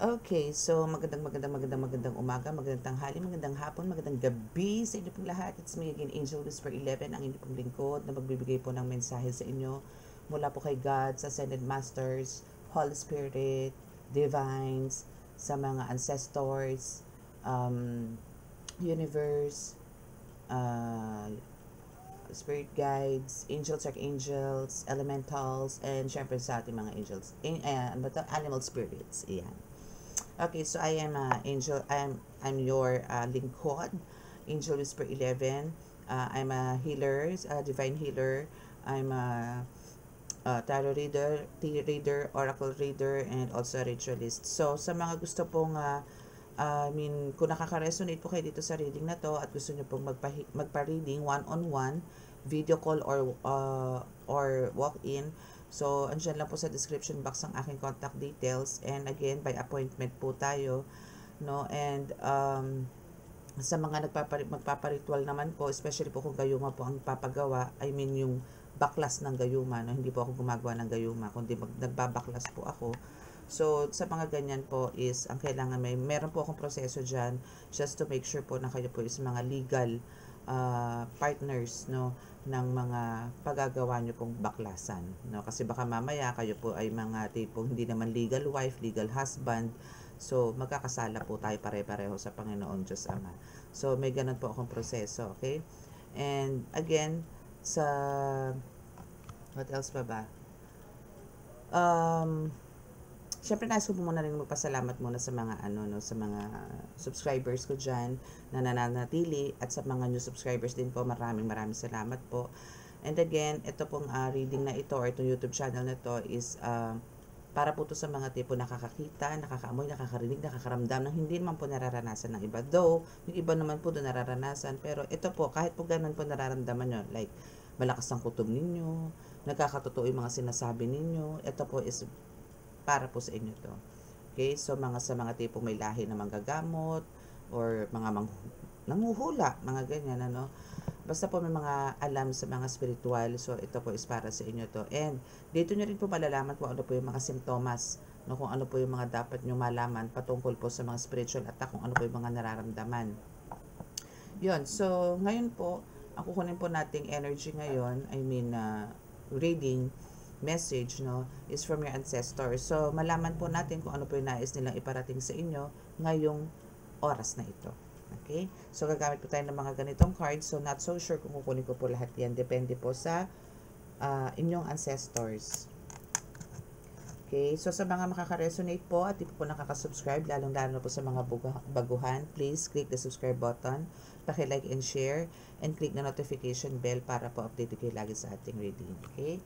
Okay, so magandang umaga, magandang tanghali, magandang hapon, magandang gabi sa inyo pong lahat. It's me again, Angel Whisper 11, ang inyong pong lingkod na magbibigay po ng mensahe sa inyo mula po kay God, sa Ascended Masters, Holy Spirit, Divines, sa mga ancestors, universe, uh, spirit guides, angels, archangels, elementals, and syempre sa ating mga angels, animal spirits. Iyan. Okay, so I am Angel. I'm your lingkod, Angel Whisper 11. I'm a healer, a divine healer. I'm a tarot reader, tea reader, oracle reader, and also a ritualist. So sa mga gusto pong kung nakaka-resonate po kayo dito sa reading na to at gusto niyo pong magpa-reading one-on-one, video call or walk-in, so andyan lang po sa description box ang aking contact details, and again by appointment po tayo, no? And sa mga magpaparitual naman po, especially po kung gayuma po ang papagawa, yung baklas ng gayuma, no? Hindi po ako gumagawa ng gayuma, kundi nagbabaklas po ako. So, sa mga ganyan po is, ang kailangan meron po akong proseso dyan just to make sure po na kayo po is mga legal partners, no, ng mga pagagawa nyo pong baklasan, no? Kasi baka mamaya kayo po ay mga tipong hindi naman legal wife, legal husband, so magkakasala po tayo pare-pareho sa Panginoon Diyos Ama. So, may ganun po akong proseso, okay? And again, sa what else pa ba? Siyempre nais ko po muna rin magpasalamat muna sa mga sa mga subscribers ko diyan na nananatili, at sa mga new subscribers din po, maraming salamat po. And again, ito pong reading na ito or itong YouTube channel na to is para po to sa mga tipo nakakakita, nakakaamoy, nakakarinig, nakakaramdam ng hindi naman po nararanasan ng iba. Though, yung iba naman po doon nararanasan, pero ito po, kahit po ganun po nararamdaman nyo, like malakas ang kutob ninyo, nagkakatotoo yung mga sinasabi ninyo, ito po is para po sa inyo to. Okay? So, sa mga tipong may lahi na manggagamot or mga nanguhula, mga ganyan, ano. Basta po may mga alam sa mga spiritual, so ito po is para sa inyo to. And dito nyo rin po malalaman kung ano po yung mga simptomas, no, kung ano po yung mga dapat nyo malaman patungkol po sa mga spiritual attack, kung ano po yung mga nararamdaman. Yun, so ngayon po, ang kukunin po nating energy ngayon, reading, message, no, is from your ancestors. So, malaman po natin kung ano po yung nais nilang iparating sa inyo ngayong oras na ito. Okay? So, gagamit po tayo ng mga ganitong cards. So, not so sure kung kukunin ko po lahat yan. Depende po sa inyong ancestors. Okay? So, sa mga makaka-resonate po at di po nakaka-subscribe, lalong-lalo po sa mga baguhan, please click the subscribe button, paki-like and share, and click the notification bell para po update kayo lagi sa ating reading. Okay?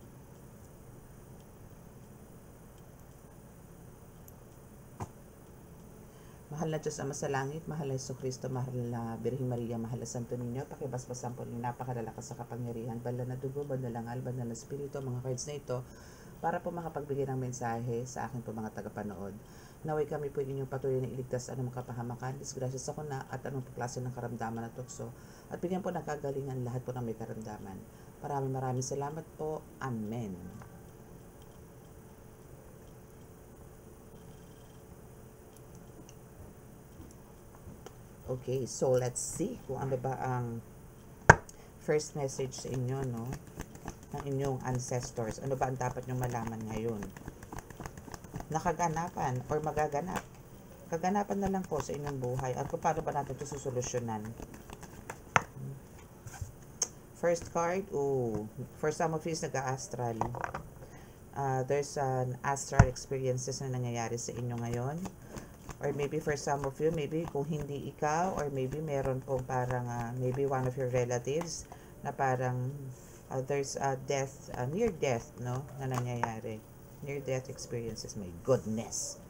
Mahal na Diyos Ama sa langit, mahal na Jesu Kristo, mahal na Birheng Maria, mahal na Santo Niño, pakibasbasan po ng napakalalakas sa kapangyarihan, banal na dugo, banal na ngal, banal na spirito, mga cards na ito, para po makapagbigay ng mensahe sa akin po mga tagapanood. Naway kami po inyong patuloy na iligtas anong makapahamakan, disgrasya sa kuna, at anong klase ng karamdaman at tukso, at bigyan po ng kagalingan lahat po ng may karamdaman. Maraming salamat po. Amen. Okay, so let's see kung ano ba ang first message sa inyo, no, ng inyong ancestors. Ano ba ang dapat nyo malaman ngayon? Nakaganapan or magaganap. Kaganapan na lang po sa inyong buhay at kung paano ba natin ito susolusyonan. First card, for some of you is nag-astral. There's an astral experiences na nangyayari sa inyo ngayon. Or maybe for some of you, maybe kung hindi ikaw, or maybe meron pong parang maybe one of your relatives na parang there's a death, near death, no, na nangyayari. Near death experiences. My goodness.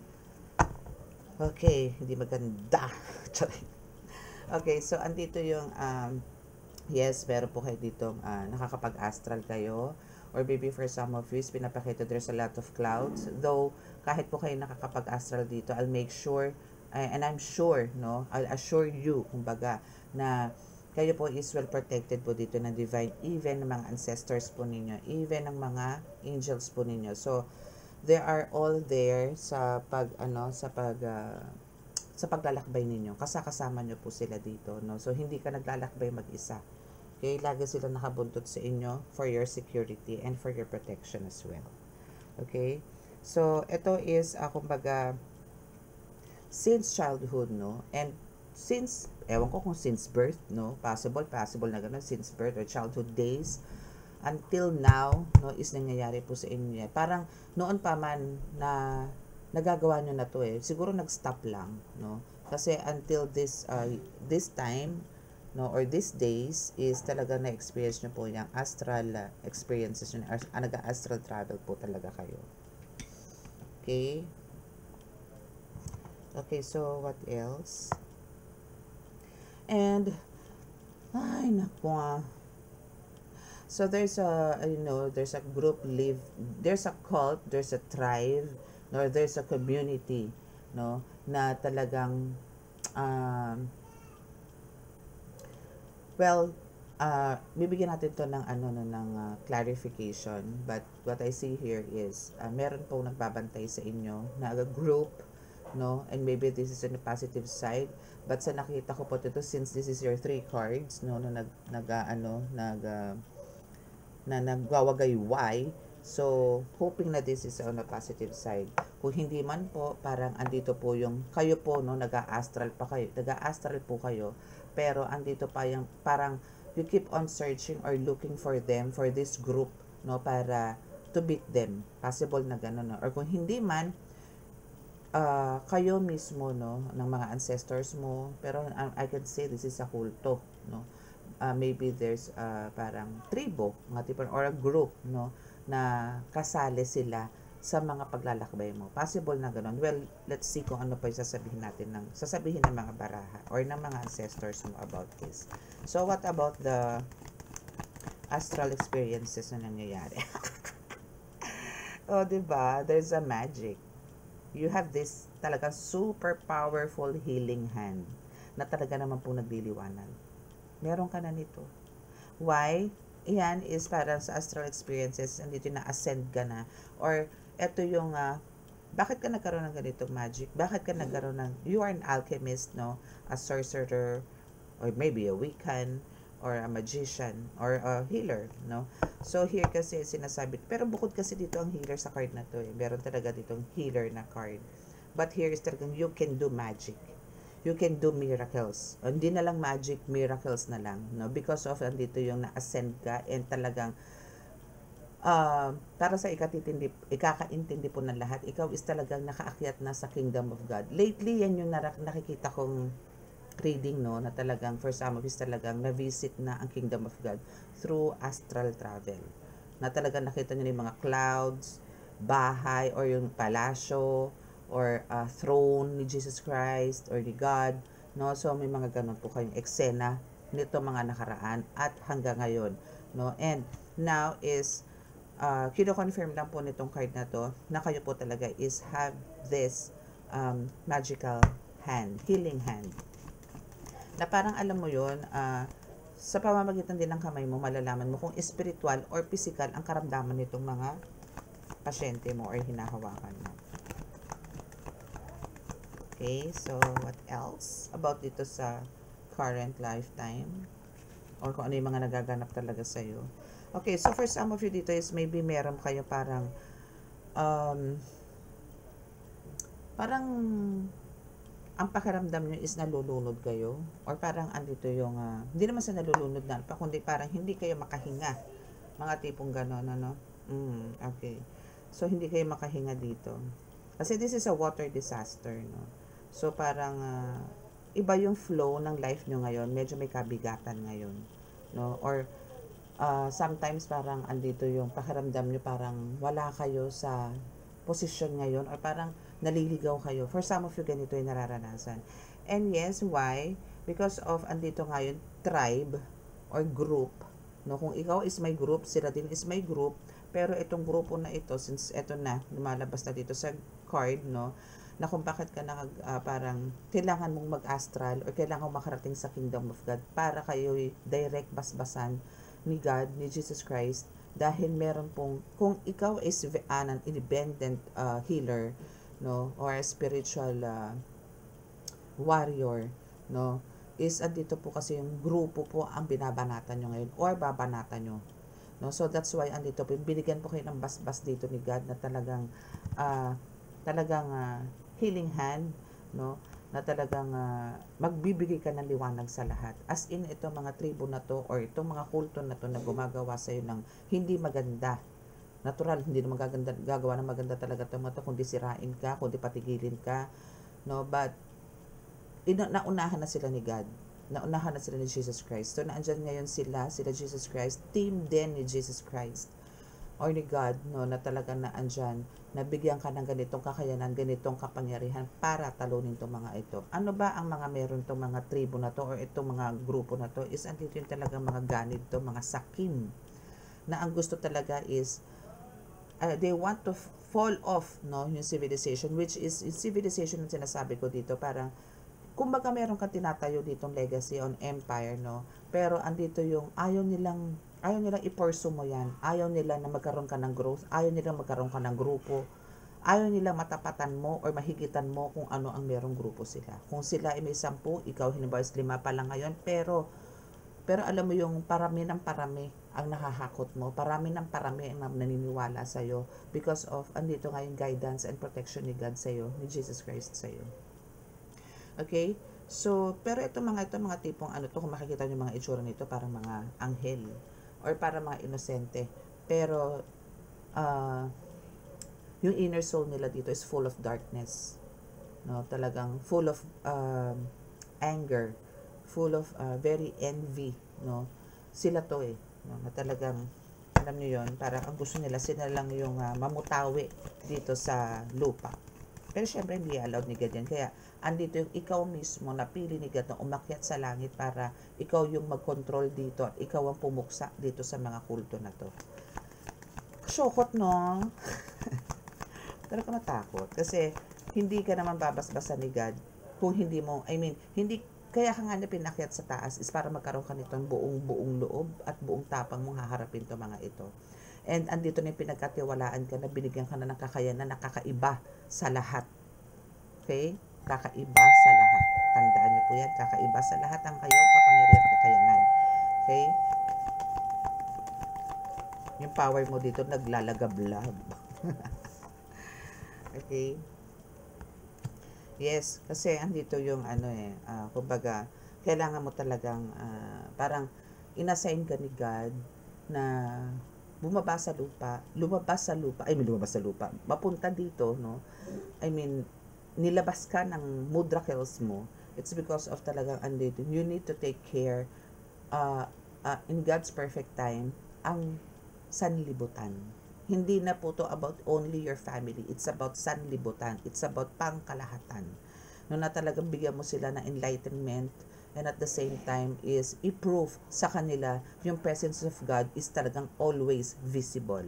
Okay, hindi maganda. Okay, so andito yung yes, meron po kayo dito nakakapag-astral kayo. Or maybe for some of you, pinapakita there's a lot of clouds. Though, kahit po kayo nakakapag-astral dito, I'll make sure, and I'm sure, no, I'll assure you, kumbaga, na kayo po is well protected po dito ng divine, even ng mga ancestors po ninyo, even ng mga angels po ninyo. So, they are all there sa sa paglalakbay ninyo. Kasama nyo po sila dito, no? So, hindi ka naglalakbay mag-isa. Okay? Lagi sila nakabuntot sa inyo for your security and for your protection as well. Okay? So, ito is, kumbaga, since childhood, no? And since, ewan ko kung since birth, no? Possible na ganun, since birth or childhood days, until now, no, is nangyayari po sa inyo yan. Parang, noon pa man na nagagawa nyo na to siguro nag-stop lang, no? Kasi until this time, no, or these days, is talaga na-experience nyo po yung astral experiences nyo, nag-astral travel po talaga kayo. Okay? Okay, so what else? And, ay, naku so there's there's a group there's a cult, there's a tribe, or there's a community, no, na talagang bibigyan natin to ng clarification, but what I see here is meron pong nagbabantay sa inyo na group, no, and maybe this is on the positive side, but sa nakita ko po dito, since this is your 3 cards, no, na nagwawagayway. So, hoping na this is on a positive side. Kung hindi man po, parang andito po yung, kayo po, no, nag-astral po kayo, pero andito pa yung, parang, you keep on searching or looking for them, for this group, no, para to beat them. Possible na gano'n, no? Or kung hindi man, kayo mismo, no, ng mga ancestors mo, pero I can say this is a kulto, no. Maybe there's parang tribo, mga tipo, or a group, no, na kasali sila sa mga paglalakbay mo. Possible na ganun. Well, let's see kung ano pa yung sasabihin ng mga baraha or ng mga ancestors mo about this. So, what about the astral experiences na nangyayari? Oh, diba? There's a magic. You have this talagang super powerful healing hand na talaga naman po nagliliwanag. Meron ka na nito. Why? Yan is parang sa astral experiences, andito na-ascend ka na. Or, eto yung, bakit ka nagkaroon ng ganitong magic? Bakit ka nagkaroon ng, you are an alchemist, no? A sorcerer, or maybe a Wiccan, or a magician, or a healer, no? So, here kasi sinasabi, pero bukod kasi dito ang healer sa card na to Meron talaga ditong healer na card. But here is talagang, you can do magic. You can do miracles. Hindi na lang magic, miracles na lang, no? Because of andito yung na-ascend ka and talagang para sa ikakaintindi po ng lahat, ikaw is talagang nakaakyat na sa Kingdom of God. Lately, yan yung nakikita kong reading, no, na talagang for some of us talagang na-visit na ang Kingdom of God through astral travel. Na talagang nakita nyo yung mga clouds, bahay, or yung palasyo, or throne ni Jesus Christ or ni God, no? So may mga ganun po kayong eksena nito mga nakaraan at hanggang ngayon, no? And now is kino-confirm lang po nitong card na to na kayo po talaga is have this magical hand, healing hand. Na parang alam mo yun, sa pamamagitan din ng kamay mo, malalaman mo kung spiritual or physical ang karamdaman nitong mga pasyente mo or hinahawakan mo. Okay, so what else about dito sa current lifetime? Or kung ano yung mga nagaganap talaga sa'yo. Okay, so for some of you dito is maybe meron kayo parang ang pakiramdam nyo is nalulunod kayo. Or parang andito yung, hindi naman sa nalulunod na, kundi parang hindi kayo makahinga. Mga tipong gano'n, ano? Okay. So, hindi kayo makahinga dito. Kasi this is a water disaster, no? So, parang iba yung flow ng life nyo ngayon. Medyo may kabigatan ngayon, no? Or sometimes parang andito yung pakiramdam nyo parang wala kayo sa posisyon ngayon or parang naliligaw kayo. For some of you, ganito yung nararanasan. And yes, why? Because of andito ngayon, tribe or group, no? Kung ikaw is may group, sila din is may group, pero itong grupo na ito, since ito na, lumalabas na dito sa card, no? Na kung bakit ka parang kailangan mong mag-astral or kailangan makarating sa Kingdom of God para kayo direct basbasan ni God, ni Jesus Christ, dahil meron pong, kung ikaw is an independent healer, no, or a spiritual warrior, no, is andito po kasi yung grupo po ang binabanatan nyo ngayon or babanatan nyo, no. So that's why andito po, binigyan po kayo ng basbas dito ni God na talagang healing hand, no, na talagang magbibigay ka ng liwanag sa lahat. As in, itong mga tribo na to or itong mga kulto na to na gumagawa sa'yo ng hindi maganda, natural, hindi naman gagawa ng maganda talaga ito mga to, kundi sirain ka, kundi patigilin ka, no. But naunahan na sila ni God, naunahan na sila ni Jesus Christ. So naandyan ngayon sila Jesus Christ, team din ni Jesus Christ or ni God, no, na talaga naandyan, nabigyan ka ng ganitong kakayanan, ganitong kapangyarihan para talunin itong mga ito. Ano ba ang mga meron itong mga tribo na to or itong mga grupo na to? Is andito yung talagang mga ganid to, mga sakim, na ang gusto talaga is they want to fall off, no, yung civilization, which is yung civilization yung sinasabi ko dito, parang kumbaga meron kang tinatayo ditong legacy on empire, no, pero andito yung ayaw nilang i-pursue mo yan, ayaw nila na magkaroon ka ng growth, ayaw nilang magkaroon ka ng grupo, ayaw nilang matapatan mo or mahigitan mo kung ano ang merong grupo sila. Kung sila ay may 10, ikaw halimbawa 5 pa lang ngayon, pero alam mo yung parami ng parami ang nahahakot mo, parami ng parami ang naniniwala sa'yo because of andito nga yung guidance and protection ni God sa'yo, ni Jesus Christ sa'yo. Okay? So, pero ito mga tipong ano to, kung makikita niyo mga itsura nito, parang mga anghel or parang mga inosente. Pero yung inner soul nila dito is full of darkness. No, talagang full of anger, full of very envy, no. Sila to no, na talagang alam niyo yon, parang ang gusto nila sila lang yung mamutawi dito sa lupa. Pero syempre hindi allowed ni God yan. Kaya andito yung ikaw mismo, napili ni God na umakyat sa langit para ikaw yung mag-control dito at ikaw ang pumuksa dito sa mga kulto na to. Syokot, no? Talaga matakot. Kasi hindi ka naman babasbasan ni God kung hindi mo, hindi, kaya ka nga na pinakyat sa taas is para magkaroon ka nitong buong loob at buong tapang mong haharapin to mga ito. And andito na yung pinagkatiwalaan ka na binigyan ka na ng kakayanan na kakaiba sa lahat. Okay? Kakaiba sa lahat. Tandaan niyo po yan. Kakaiba sa lahat ang kayong kapangyarihan, kakayanan. Okay? Yung power mo dito naglalagablab. Okay? Yes, kasi andito yung kumbaga, kailangan mo talagang parang inassign ka ni God na lumabas sa lupa, mapunta dito, no? Nilabas ka ng mudrakels mo. It's because of talagang andito. You need to take care in God's perfect time ang sanlibutan. Hindi na po to about only your family. It's about sanlibutan. It's about pangkalahatan. No, na talagang bigyan mo sila ng enlightenment and at the same time is i-prove sa kanila yung presence of God is talagang always visible.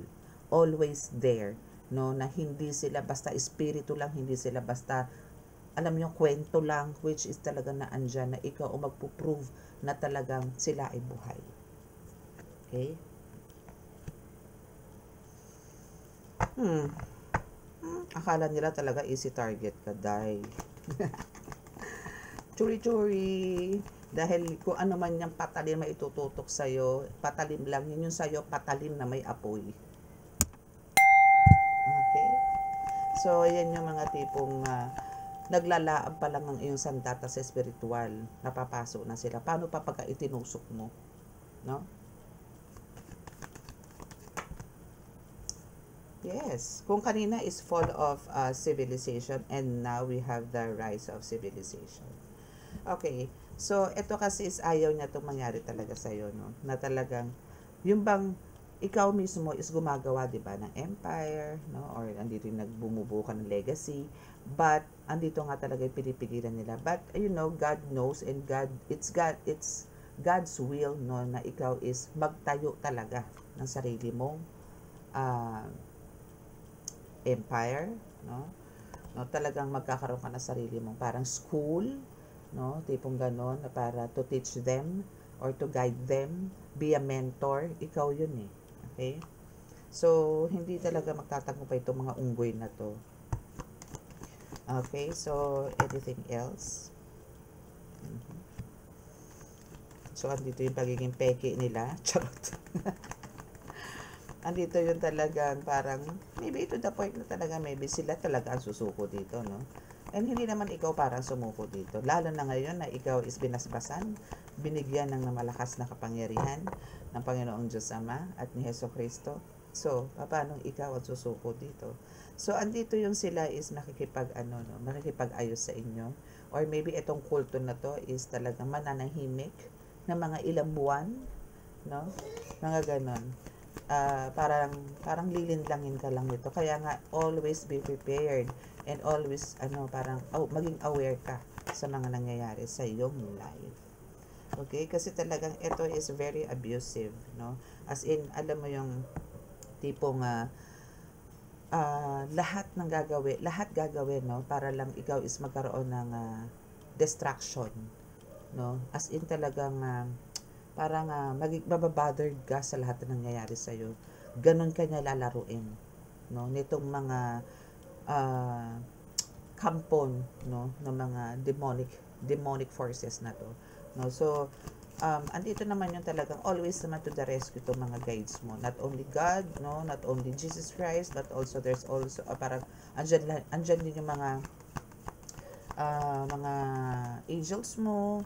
Always there. No, na hindi sila basta espiritu lang, hindi sila basta alam yung kwento lang, which is talagang naandyan na ikaw o magpo-prove na talagang sila ay buhay. Okay? Akala nila talaga easy target ka, dahil churi-churi. Dahil kung ano man yung patalim may itututok sa'yo, patalim lang yun yung sa'yo, patalim na may apoy. Okay? So, yan yung mga tipong naglalaab pa lang ng iyong sandata sa spiritual, napapasok na sila. Paano pa pagka itinusok mo? No? Yes. Kung kanina is fall of civilization and now we have the rise of civilization. Okay. So, ito kasi is ayaw niya itong mangyari talaga sa'yo, no? Na talagang, yung bang ikaw mismo is gumagawa, di ba, ng empire, no? Or andito yung nagbumubuo ka ng legacy. But, andito nga talaga yung pinipigilan nila. But, God knows and it's God's will, no? Na ikaw is magtayo talaga ng sarili mong empire, no? Talagang magkakaroon ka ng sarili mong parang school, no? Tipong ganon, na para to teach them or to guide them, be a mentor, ikaw yun Okay? So, hindi talaga magtatagumpay itong mga unggoy na to. Okay, so, anything else? So, andito yung pagiging peke nila. Charot. Andito yung talagang parang, maybe to the point na talaga, maybe sila talaga ang susuko dito, no? And hindi naman ikaw parang sumuko dito. Lalo na ngayon na ikaw is binasbasan, binigyan ng malakas na kapangyarihan ng Panginoong Diyos Ama at ni Heso Kristo. So, paano ikaw ang susuko dito? So, andito yung sila is makikipag-ayos sa inyo. Or maybe itong kulto na to is talagang mananahimik na mga ilang buwan, no? Mga ganon. Parang lilinlangin ka lang nito. Kaya nga, always be prepared and always, maging aware ka sa mga nangyayari sa iyong life. Okay? Kasi talagang ito is very abusive, no? As in, alam mo yung tipong lahat gagawin, no? Para lang ikaw is magkaroon ng distraction, no? As in talagang parang mababothered ka sa lahat na nangyayari sa iyo. Ganon ka niya lalaruin, no? Nitong mga kampon, no, ng mga demonic forces na to, no? So andito naman yung talagang always naman to the rescue to mga guides mo, not only God, no, not only Jesus Christ, but also there's also parang andyan din yung mga angels mo,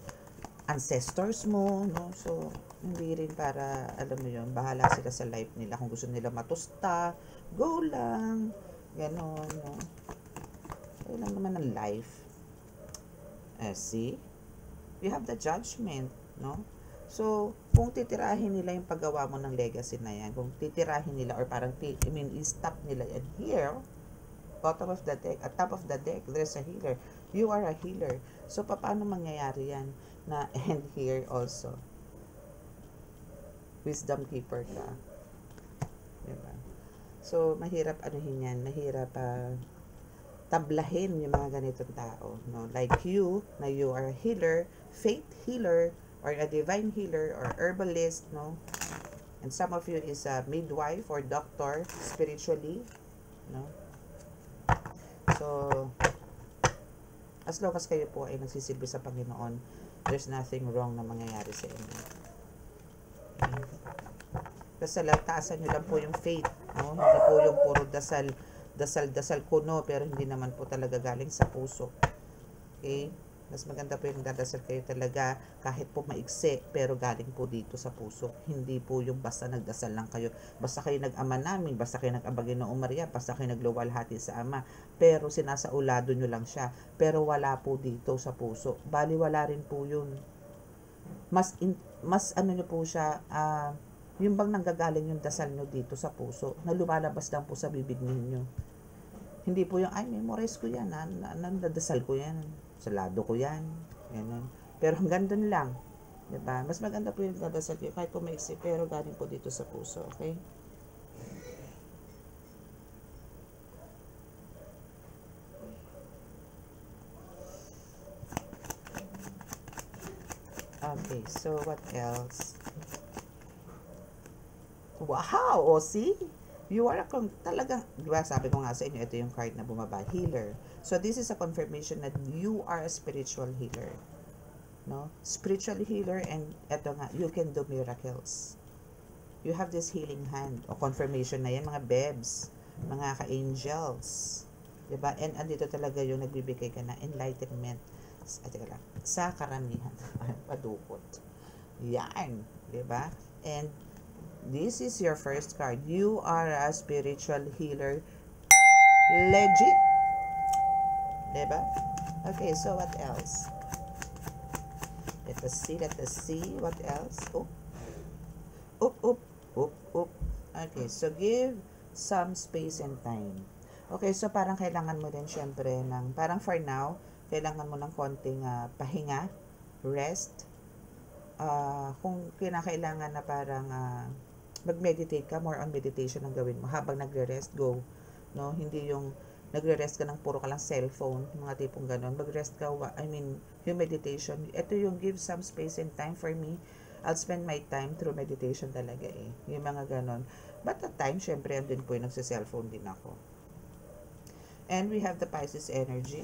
ancestors mo, no? So hindi rin para, alam mo yun, bahala sila sa life nila. Kung gusto nila matusta, go lang, ganon, no? Ayun lang naman ang life. See? You have the judgment, no? So, kung titirahin nila yung paggawa mo ng legacy na yan, kung titirahin nila or parang, i-stop nila yan here, bottom of the deck, at top of the deck, there's a healer. You are a healer. So, paano mangyayari yan na end here also? Wisdom keeper ka. Diba? So, mahirap anuhin yan. Mahirap tablahin yung mga ganitong tao, no? Like you, na you are a healer, faith healer, or a divine healer, or herbalist, no? And some of you is a midwife or doctor spiritually, no? So, as long as kayo po ay nagsisilbi sa Panginoon, there's nothing wrong na mangyayari sa inyo. Okay? Basta lang, taasan nyo lang po yung faith, no? Hindi po yung puro dasal kuno, pero hindi naman po talaga galing sa puso. Okay? Mas maganda po yung dadasal kayo talaga kahit po maigsi, pero galing po dito sa puso. Hindi po yung basta nagdasal lang kayo. Basta kayo nag-ama namin, basta kayo nag-Abaginoong Maria, basta kayo nagluwalhati sa Ama, pero sinasaulado nyo lang siya. Pero wala po dito sa puso. Bali, wala rin po yun. Mas ano nyo po siya, yung bang nanggagaling yung dasal nyo dito sa puso, na lumalabas lang po sa bibig ninyo. Hindi po yung, ay, memorize ko yan, nandadasal ko yan, salado ko yan, ganun. Pero hanggang dun lang, diba? Mas maganda po yung dadasal ko, kahit po maiksi, pero galing po dito sa puso, okay? Okay, so what else? Wow! O, see? You are talagang, diba, sabi ko nga sa inyo, ito yung card na bumaba, healer. So, this is a confirmation that you are a spiritual healer. No? Spiritual healer, and ito nga, you can do miracles. You have this healing hand. O, confirmation na yan, mga bebs, mga ka-angels. Diba? And andito talaga yung nagbibigay ka na enlightenment. Sa karamihan. Padukot. Yan. Diba? And this is your first card. You are a spiritual healer. Legit. Diba? Okay, so what else? Let us see. What else? Okay, so give some space and time. Okay, so parang kailangan mo din syempre ng, parang for now, kailangan mo ng konting pahinga, rest. Kung kinakailangan na parang mag-meditate ka, more on meditation ang gawin mo habang nagre-rest, go, no? Hindi yung nagre-rest ka ng puro ka lang cellphone, mga tipong ganon. Mag-rest ka, yung meditation, ito yung give some space and time. For me, I'll spend my time through meditation talaga yung mga ganon. But at times, syempre, andun po yung nagsa-cellphone din ako. And we have the Pisces energy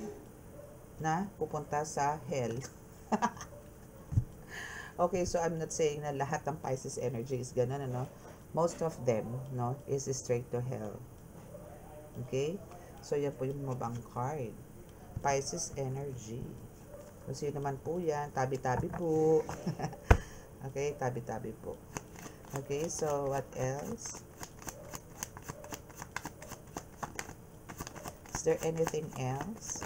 na pupunta sa hell. Okay, so I'm not saying na lahat ng Pisces energy is ganun, ano? Most of them, no, is straight to hell. Okay? So, yan po yung mabang card. Pisces energy. Kung sino naman po yan, tabi-tabi po. Okay, tabi-tabi po. Okay, so what else? Is there anything else?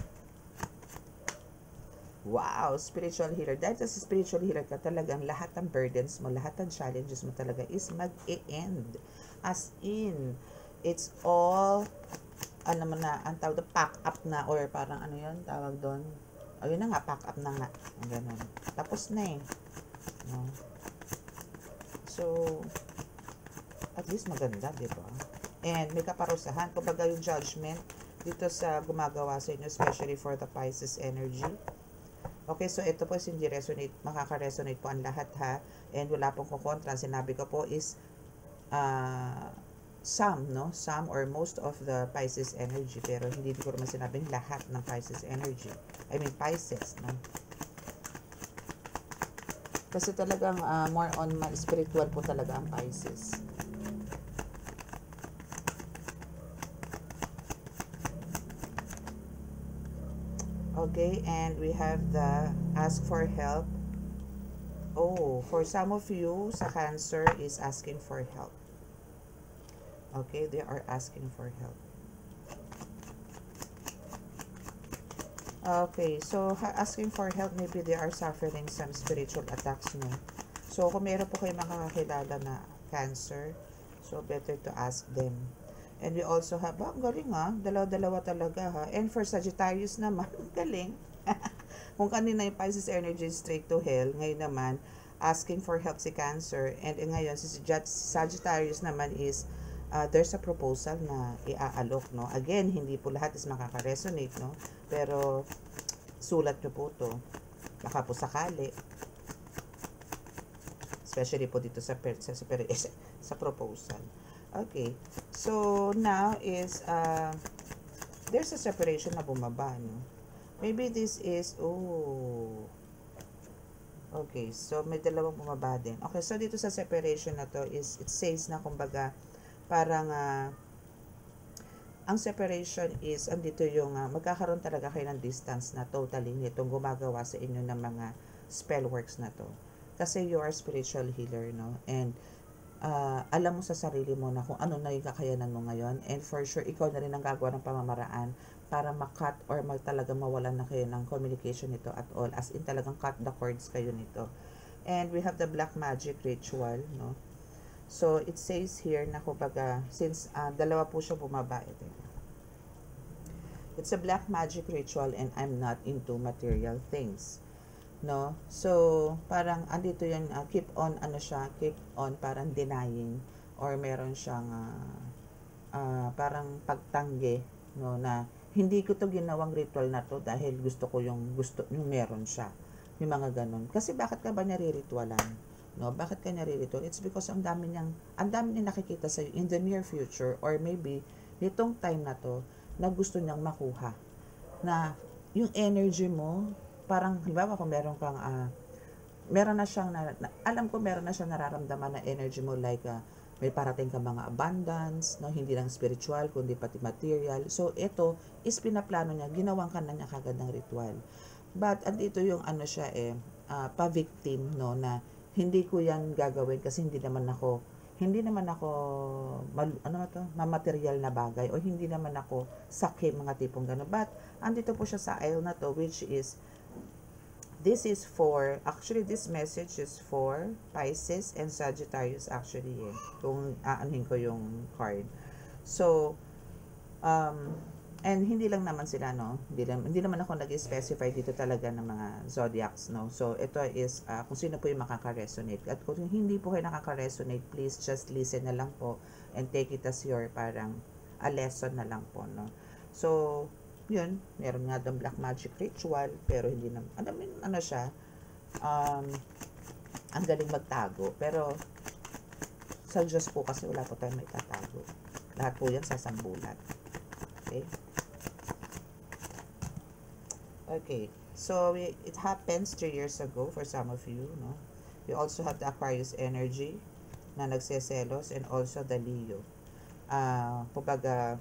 Wow, spiritual healer. Dahil sa spiritual healer ka, talagang lahat ng burdens mo, lahat ng challenges mo talaga is mag-e-end. As in, it's all, ano mo na, ang tawag doon, pack up na, or parang ano yun, tawag doon. O yun na nga, pack up na nga. Ganun. Tapos na eh. No? So, at least maganda, di ba? And may kaparusahan. Kumbaga yung judgment dito sa gumagawa sa inyo, especially for the Pisces energy. Okay, so ito po is hindi resonate, makaka-resonate po ang lahat ha. And wala pong kukontra. Sinabi ko po is some, no? Some or most of the Pisces energy. Pero hindi ko naman sinabing lahat ng Pisces energy. I mean, Pisces, no? Kasi talagang more on spiritual po talaga ang Pisces. Okay, and we have the ask for help. Oh, for some of you, sa Cancer is asking for help. Okay, they are asking for help. Okay, so asking for help, maybe they are suffering some spiritual attacks, no? So, kung meron po kayo makakakilala na Cancer, so better to ask them. And we also have, ang galing ha, dalawa-dalawa talaga ha. And for Sagittarius naman, galing. Kung kanina yung Pisces energy straight to hell, ngayon naman, asking for help si Cancer. And ngayon, si Sagittarius naman is, there's a proposal na iaalok, no? Again, hindi po lahat is makaka-resonate, no? Pero, sulat nyo po to. Baka po sakali. Especially po dito sa proposal. Okay. So, now is, there's a separation na bumaba, no? Maybe this is, oh, okay. So, may dalawang bumaba din. Okay, so dito sa separation na to is, it says na, kumbaga, parang, ang separation is, andito yung, magkakaroon talaga kayo ng distance na totally nitong gumagawa sa inyo ng mga spell works na to. Kasi you are spiritual healer, no? And, alam mo sa sarili mo na kung ano na yung kakayanan mo ngayon, and for sure, ikaw na rin ang gagawa ng pamamaraan para makat or talagang mawalan na kayo ng communication nito at all, as in talagang cut the cords kayo nito. And we have the black magic ritual, no? So, it says here na kumbaga, since dalawa po siya bumaba, ito. It's a black magic ritual and I'm not into material things. No? So, parang andito yan, keep on, keep on parang denying or meron siyang parang pagtanggi, no, na hindi ko to ginawang ritual na to dahil gusto yung meron siya. Yung mga ganun. Kasi bakit ka ba nire-ritualan? No? Bakit ka nire-ritual? It's because ang dami niyang nakikita sa in the near future or maybe nitong time na to na gusto niyang makuha. Na yung energy mo, parang, halimbawa kung meron kang, meron na siyang, alam ko meron na siyang nararamdaman na energy mo, like, may parating ka mga abundance, no? Hindi lang spiritual, kundi pati material. So, ito is pinaplano niya, ginawan ka na niya kagad ng ritual. But, andito yung siya pa-victim, no, na hindi ko yan gagawin kasi hindi naman ako mamaterial na bagay, o hindi naman ako sakim, mga tipong gano'n. But, andito po siya sa aisle na to, which is, this is for, actually this message is for Pisces and Sagittarius actually kung aanhin ko yung card. So, and hindi lang naman sila, no? Hindi naman ako nag-specify dito talaga ng mga zodiacs, no? So, ito is, kung sino po yung makaka-resonate. At kung hindi po kayo nakaka-resonate, please just listen na lang po and take it as your parang a lesson na lang po, no? So, yun, meron nga doon black magic ritual, pero hindi naman, siya, ang galing magtago, pero, Sa Diyos po kasi wala po tayong may tatago. Lahat po yan sa sambulat. Okay? Okay. So, it happens 3 years ago for some of you, no? You also have the Aquarius energy na nagseselos and also the Leo. Kumbaga,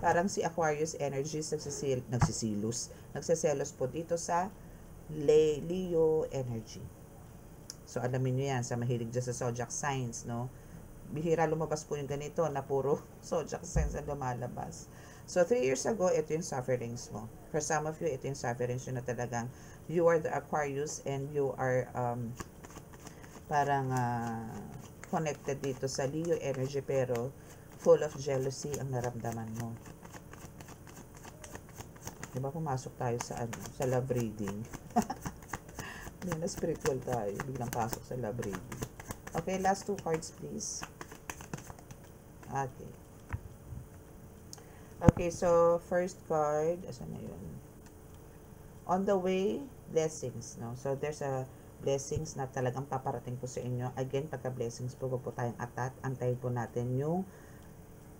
parang si Aquarius energy nagseselos po dito sa Leo energy. So, alamin nyo yan sa mahilig dyan sa zodiac signs, no? Bihira lumabas po yung ganito na puro zodiac signs ang lumalabas. So, 3 years ago, ito yung sufferings mo. For some of you, ito yung sufferings yun na talagang you are the Aquarius and you are parang connected dito sa Leo energy pero full of jealousy ang naramdaman mo. Diba pumasok tayo sa sa love reading? Hindi na spiritual tayo. Biglang pasok sa love reading. Okay, last 2 cards please. Okay. Okay, so first card, asan na yun? On the way, blessings, no? So there's a blessings na talagang paparating po sa inyo. Again, pagka blessings po, wag po tayong atat. Antayin po natin yung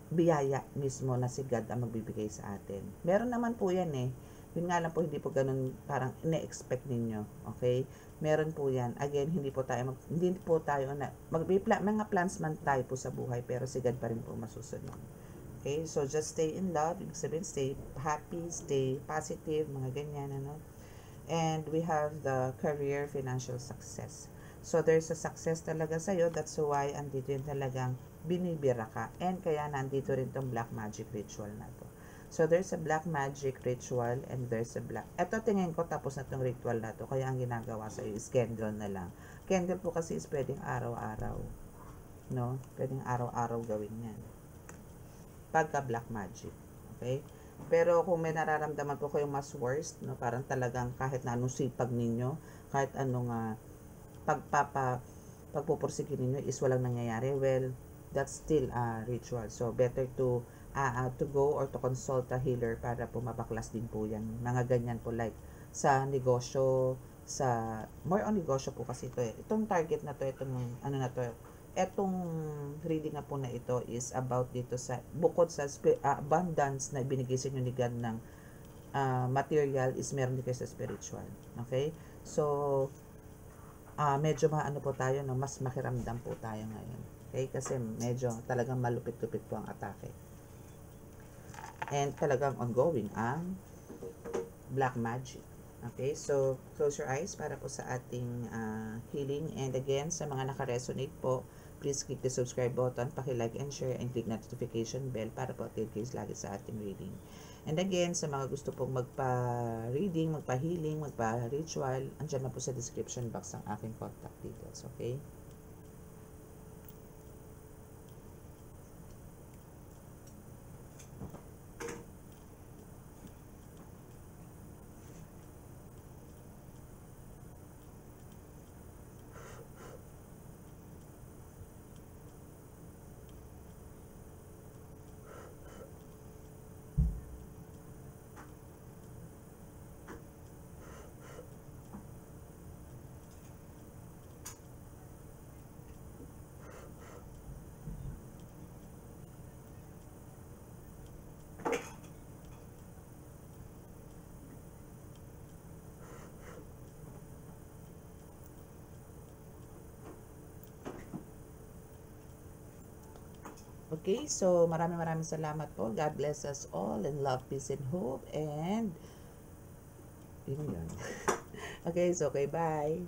biyaya mismo na si God ang magbibigay sa atin. Meron naman po yan eh. Yun nga lang po, hindi po ganun parang ine-expect ninyo. Okay? Meron po yan. Again, hindi po tayo mga plans man tayo po sa buhay, pero si God pa rin po masusunod. Okay? So, just stay in love. Ibig sabihin, stay happy, stay positive, mga ganyan, ano? And we have the career, financial success. So, there's a success talaga sa'yo. That's why, andito yung talagang binibira ka. And kaya nandito rin tong black magic ritual na to. So, there's a black magic ritual and there's a black... Ito, tingin ko, tapos na tong ritual na to. Kaya ang ginagawa sa'yo is candle na lang. Candle po kasi is pwedeng araw-araw. No? Pwedeng araw-araw gawin yan. Pagka black magic. Okay? Pero kung may nararamdaman po kayong mas worst, no, parang talagang kahit na anong sipag ninyo, kahit anong pagpupursigin ninyo is walang nangyayari, well, that's still a ritual. So, better to go or to consult a healer para po mabaklas din po yan. Mga ganyan po like sa negosyo, more on negosyo po kasi ito eh. Itong target na to, etong reading na po na ito is about dito sa, bukod sa abundance na ibinigay sa inyo ni God ng material is meron din kayo sa spiritual. Okay? So, medyo maano po tayo, no? Mas makiramdam po tayo ngayon. Okay? Kasi medyo talagang malupit-lupit po ang atake. And talagang ongoing ang black magic. Okay? So, close your eyes para po sa ating healing. And again, sa mga naka-resonate po, please click the subscribe button, paki-like and share, and click notification bell para po update kayo lagi sa ating reading. And again, sa mga gusto pong magpa-reading, magpa-healing, magpa-ritual, andyan na po sa description box ang aking contact details. Okay? Okay, so maraming salamat po. God bless us all and love, peace, and hope. And, yun. Okay, so okay, bye.